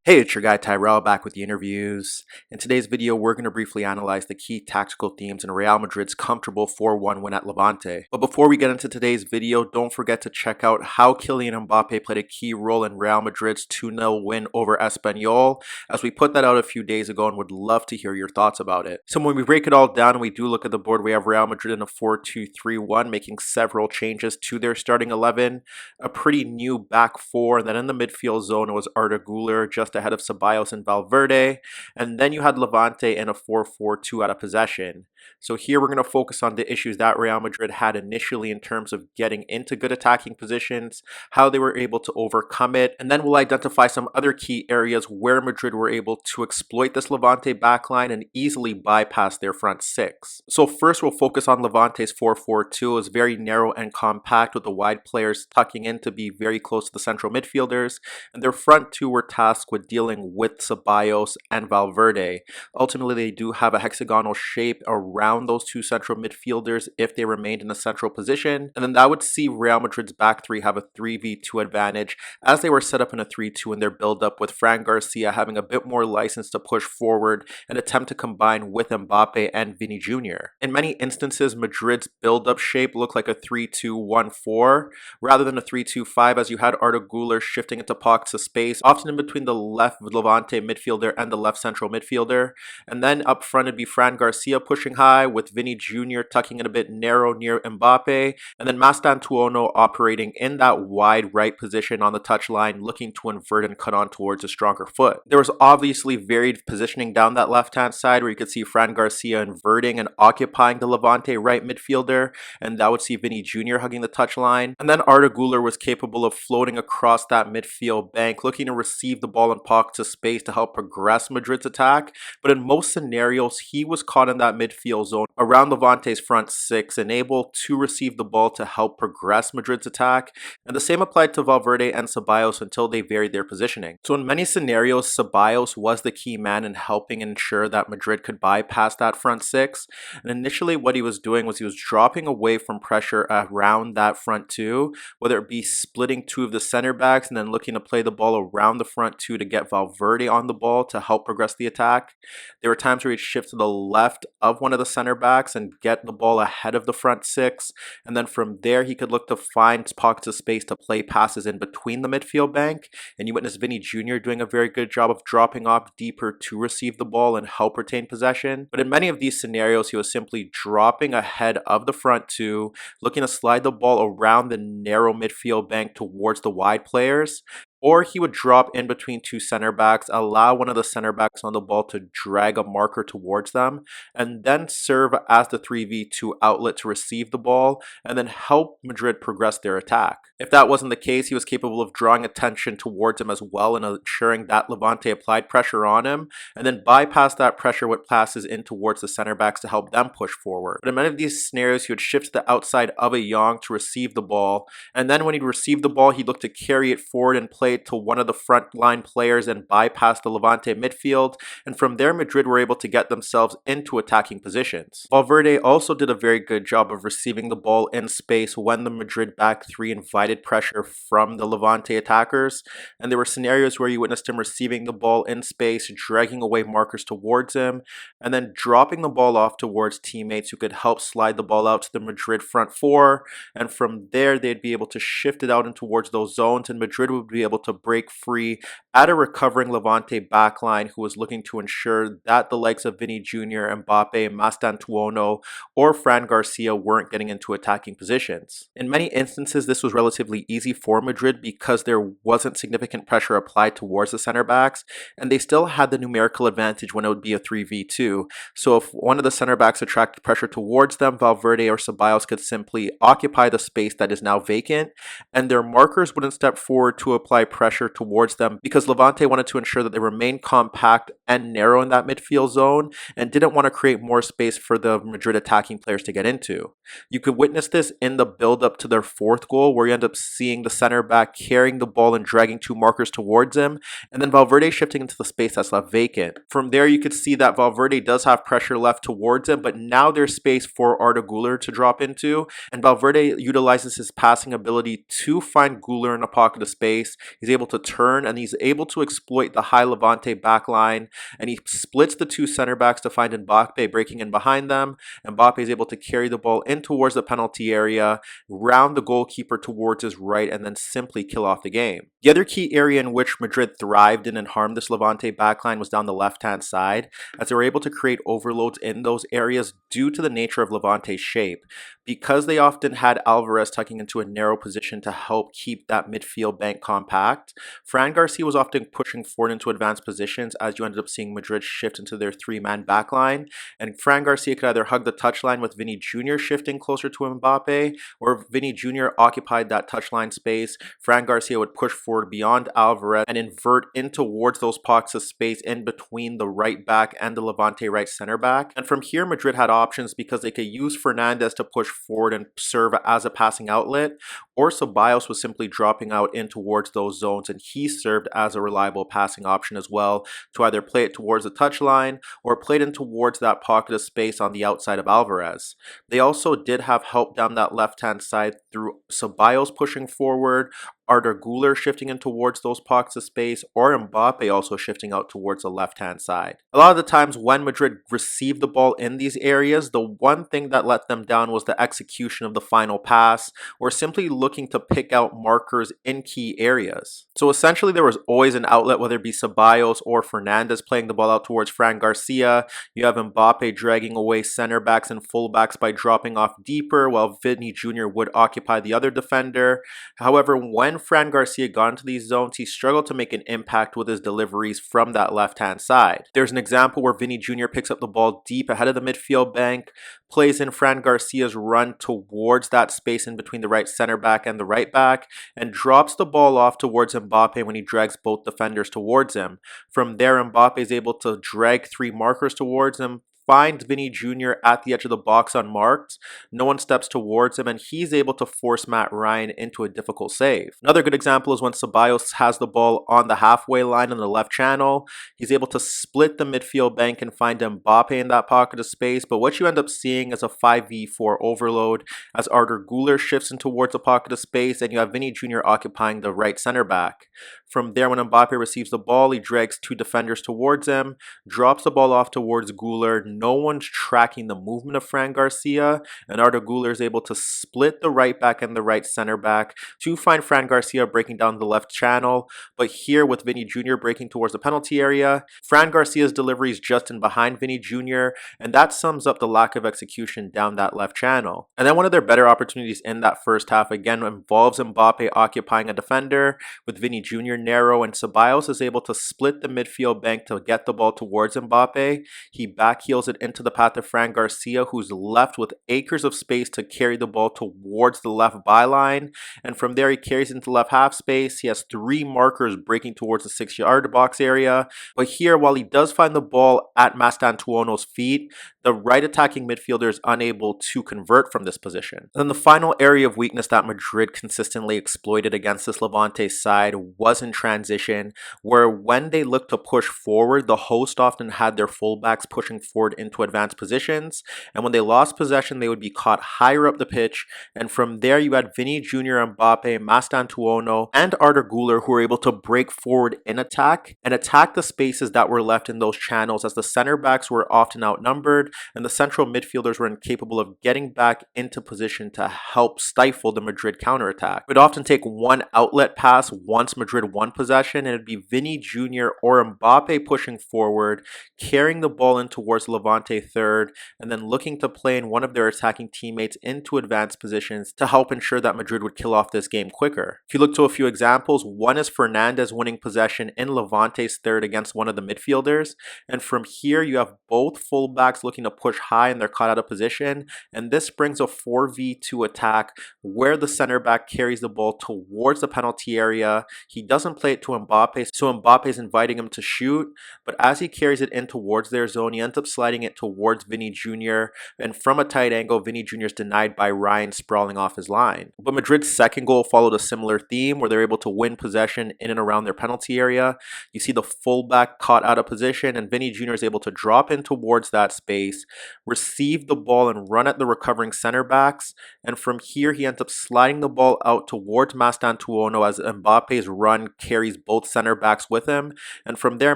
Hey, it's your guy Tyrrell back with the interviews. In today's video, we're going to briefly analyze the key tactical themes in Real Madrid's comfortable 4-1 win at Levante. But before we get into today's video, don't forget to check out how Kylian Mbappe played a key role in Real Madrid's 2-0 win over Espanyol, as we put that out a few days ago and would love to hear your thoughts about it. So when we break it all down and we do look at the board, we have Real Madrid in a 4-2-3-1, making several changes to their starting 11, a pretty new back four, and then in the midfield zone it was Arda Güler just ahead of Ceballos and Valverde, and then you had Levante in a 4-4-2 out of possession. So here we're going to focus on the issues that Real Madrid had initially in terms of getting into good attacking positions, how they were able to overcome it, and then we'll identify some other key areas where Madrid were able to exploit this Levante backline and easily bypass their front six. So first we'll focus on Levante's 4-4-2. It was very narrow and compact with the wide players tucking in to be very close to the central midfielders, and their front two were tasked with dealing with Ceballos and Valverde. Ultimately, they do have a hexagonal shape around those two central midfielders if they remained in a central position, and then that would see Real Madrid's back three have a 3v2 advantage as they were set up in a 3-2 in their build-up, with Fran Garcia having a bit more license to push forward and attempt to combine with Mbappe and Vini Junior. In many instances, Madrid's build-up shape looked like a 3-2-1-4 rather than a 3-2-5, as you had Arda Güler shifting into pockets of space, often in between the left Levante midfielder and the left central midfielder. And then up front it'd be Fran Garcia pushing high with Vini Junior tucking in a bit narrow near Mbappe, and then Mastantuono operating in that wide right position on the touchline, looking to invert and cut on towards a stronger foot. There was obviously varied positioning down that left-hand side where you could see Fran Garcia inverting and occupying the Levante right midfielder, and that would see Vini Junior hugging the touchline. And then Arda Güler was capable of floating across that midfield bank, looking to receive the ball in pockets of space to help progress Madrid's attack. But in most scenarios, he was caught in that midfield zone around Levante's front six and able to receive the ball to help progress Madrid's attack. And the same applied to Valverde and Ceballos until they varied their positioning. So in many scenarios, Ceballos was the key man in helping ensure that Madrid could bypass that front six. And initially what he was doing was he was dropping away from pressure around that front two, whether it be splitting two of the center backs and then looking to play the ball around the front two to get Valverde on the ball to help progress the attack. There were times where he'd shift to the left of one of the center backs and get the ball ahead of the front six, and then from there he could look to find pockets of space to play passes in between the midfield bank, and you witness Vini Junior doing a very good job of dropping off deeper to receive the ball and help retain possession. But in many of these scenarios, he was simply dropping ahead of the front two, looking to slide the ball around the narrow midfield bank towards the wide players, or he would drop in between two center backs, allow one of the center backs on the ball to drag a marker towards them, and then serve as the 3v2 outlet to receive the ball, and then help Madrid progress their attack. If that wasn't the case, he was capable of drawing attention towards him as well and ensuring that Levante applied pressure on him, and then bypass that pressure with passes in towards the center backs to help them push forward. But in many of these scenarios, he would shift to the outside of Etta Eyong to receive the ball, and then when he'd receive the ball, he'd look to carry it forward and play to one of the front line players and bypass the Levante midfield, and from there Madrid were able to get themselves into attacking positions. Valverde also did a very good job of receiving the ball in space when the Madrid back three invited pressure from the Levante attackers, and there were scenarios where you witnessed him receiving the ball in space, dragging away markers towards him, and then dropping the ball off towards teammates who could help slide the ball out to the Madrid front four, and from there they'd be able to shift it out in towards those zones, and Madrid would be able to break free at a recovering Levante backline who was looking to ensure that the likes of Vini Junior, Mbappe, Mastantuono, or Fran Garcia weren't getting into attacking positions. In many instances, this was relatively easy for Madrid because there wasn't significant pressure applied towards the center backs, and they still had the numerical advantage when it would be a 3v2. So if one of the center backs attracted pressure towards them, Valverde or Ceballos could simply occupy the space that is now vacant, and their markers wouldn't step forward to apply pressure towards them because Levante wanted to ensure that they remained compact and narrow in that midfield zone and didn't want to create more space for the Madrid attacking players to get into. You could witness this in the build-up to their fourth goal, where you end up seeing the center back carrying the ball and dragging two markers towards him, and then Valverde shifting into the space that's left vacant. From there, you could see that Valverde does have pressure left towards him, but now there's space for Arda Güler to drop into, and Valverde utilizes his passing ability to find Güler in a pocket of space. He's able to turn, and he's able able to exploit the high Levante backline, and he splits the two center backs to find Mbappe breaking in behind them. Mbappe is able to carry the ball in towards the penalty area, round the goalkeeper towards his right, and then simply kill off the game. The other key area in which Madrid thrived in and harmed this Levante backline was down the left-hand side, as they were able to create overloads in those areas due to the nature of Levante's shape. Because they often had Alvarez tucking into a narrow position to help keep that midfield bank compact, Fran Garcia was often pushing forward into advanced positions, as you ended up seeing Madrid shift into their three-man backline, and Fran Garcia could either hug the touchline with Vinny Junior shifting closer to Mbappe, or if Vinny Junior occupied that touchline space, Fran Garcia would push forward beyond Alvarez and invert in towards those pockets of space in between the right back and the Levante right center back. And from here, Madrid had options because they could use Fernandez to push forward and serve as a passing outlet, or Ceballos was simply dropping out in towards those zones, and he served as a reliable passing option as well, to either play it towards the touchline or play it in towards that pocket of space on the outside of Alvarez. They also did have help down that left-hand side through Ceballos pushing forward, Arda Güler shifting in towards those pockets of space, or Mbappe also shifting out towards the left-hand side. A lot of the times when Madrid received the ball in these areas, the one thing that let them down was the execution of the final pass, or simply looking to pick out markers in key areas. So essentially there was always an outlet, whether it be Ceballos or Fernandez playing the ball out towards Fran Garcia. You have Mbappe dragging away center backs and fullbacks by dropping off deeper, while Vinny Junior would occupy the other defender. However, when Fran Garcia got into these zones, he struggled to make an impact with his deliveries from that left-hand side. There's an example where Vinny Junior picks up the ball deep ahead of the midfield bank, plays in Fran Garcia's run towards that space in between the right center back and the right back, and drops the ball off towards Mbappe when he drags both defenders towards him. From there, Mbappe is able to drag three markers towards him, finds Vinny Junior at the edge of the box unmarked. No one steps towards him, and he's able to force Matt Ryan into a difficult save. Another good example is when Ceballos has the ball on the halfway line in the left channel. He's able to split the midfield bank and find Mbappe in that pocket of space, but what you end up seeing is a 5v4 overload as Arda Güler shifts in towards a pocket of space, and you have Vinny Junior occupying the right center back. From there, when Mbappe receives the ball, he drags two defenders towards him, drops the ball off towards Güler. No one's tracking the movement of Fran Garcia, and Arda Güler is able to split the right back and the right center back to find Fran Garcia breaking down the left channel. But here, with Vinny Junior breaking towards the penalty area, Fran Garcia's delivery is just in behind Vinny Junior, and that sums up the lack of execution down that left channel. And then one of their better opportunities in that first half again involves Mbappe occupying a defender, with Vinny Junior narrow, and Ceballos is able to split the midfield bank to get the ball towards Mbappe. He backheels it into the path of Fran Garcia, who's left with acres of space to carry the ball towards the left byline, and from there he carries into left half space. He has three markers breaking towards the 6-yard box area, but here, while he does find the ball at Mastantuono's feet, the right attacking midfielder is unable to convert from this position. And then the final area of weakness that Madrid consistently exploited against this Levante side was in transition, where when they looked to push forward, the host often had their fullbacks pushing forward into advanced positions, and when they lost possession, they would be caught higher up the pitch, and from there you had Vinny Junior, Mbappe, Mastantuono, and Arda Güler who were able to break forward in attack and attack the spaces that were left in those channels, as the center backs were often outnumbered and the central midfielders were incapable of getting back into position to help stifle the Madrid counterattack. It would often take one outlet pass once Madrid won possession, and it'd be Vinny Junior or Mbappe pushing forward, carrying the ball in towards Levante third, and then looking to play in one of their attacking teammates into advanced positions to help ensure that Madrid would kill off this game quicker. If you look to a few examples, one is Fernandez winning possession in Levante's third against one of the midfielders, and from here you have both fullbacks looking to push high and they're caught out of position, and this brings a 4v2 attack where the center back carries the ball towards the penalty area. He doesn't play it to Mbappe, so Mbappe is inviting him to shoot, but as he carries it in towards their zone, he ends up sliding it towards Vinny Junior, and from a tight angle, Vinny Junior is denied by Ryan sprawling off his line. But Madrid's second goal followed a similar theme, where they're able to win possession in and around their penalty area. You see the fullback caught out of position, and Vinny Junior is able to drop in towards that space, space, receive the ball and run at the recovering center backs, and from here he ends up sliding the ball out towards Mastantuono as Mbappe's run carries both center backs with him, and from there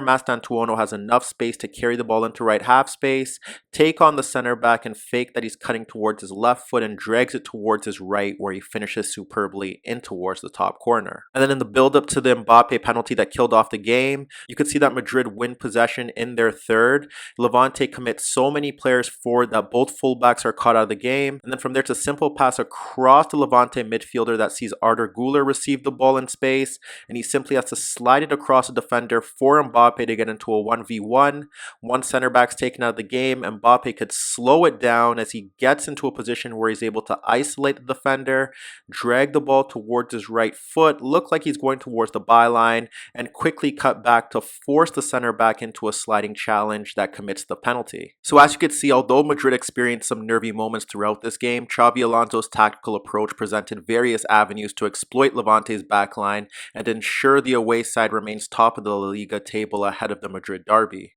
Mastantuono has enough space to carry the ball into right half space, take on the center back and fake that he's cutting towards his left foot and drags it towards his right, where he finishes superbly in towards the top corner. And then in the build up to the Mbappe penalty that killed off the game, you could see that Madrid win possession in their third. Levante commits so many players forward that both fullbacks are caught out of the game, and then from there it's a simple pass across the Levante midfielder that sees Arda Güler receive the ball in space, and he simply has to slide it across the defender for Mbappe to get into a 1v1. One center back's taken out of the game. Mbappe could slow it down as he gets into a position where he's able to isolate the defender, drag the ball towards his right foot, look like he's going towards the byline, and quickly cut back to force the center back into a sliding challenge that commits the penalty. So as you can see, although Madrid experienced some nervy moments throughout this game, Xabi Alonso's tactical approach presented various avenues to exploit Levante's backline and ensure the away side remains top of the Liga table ahead of the Madrid derby.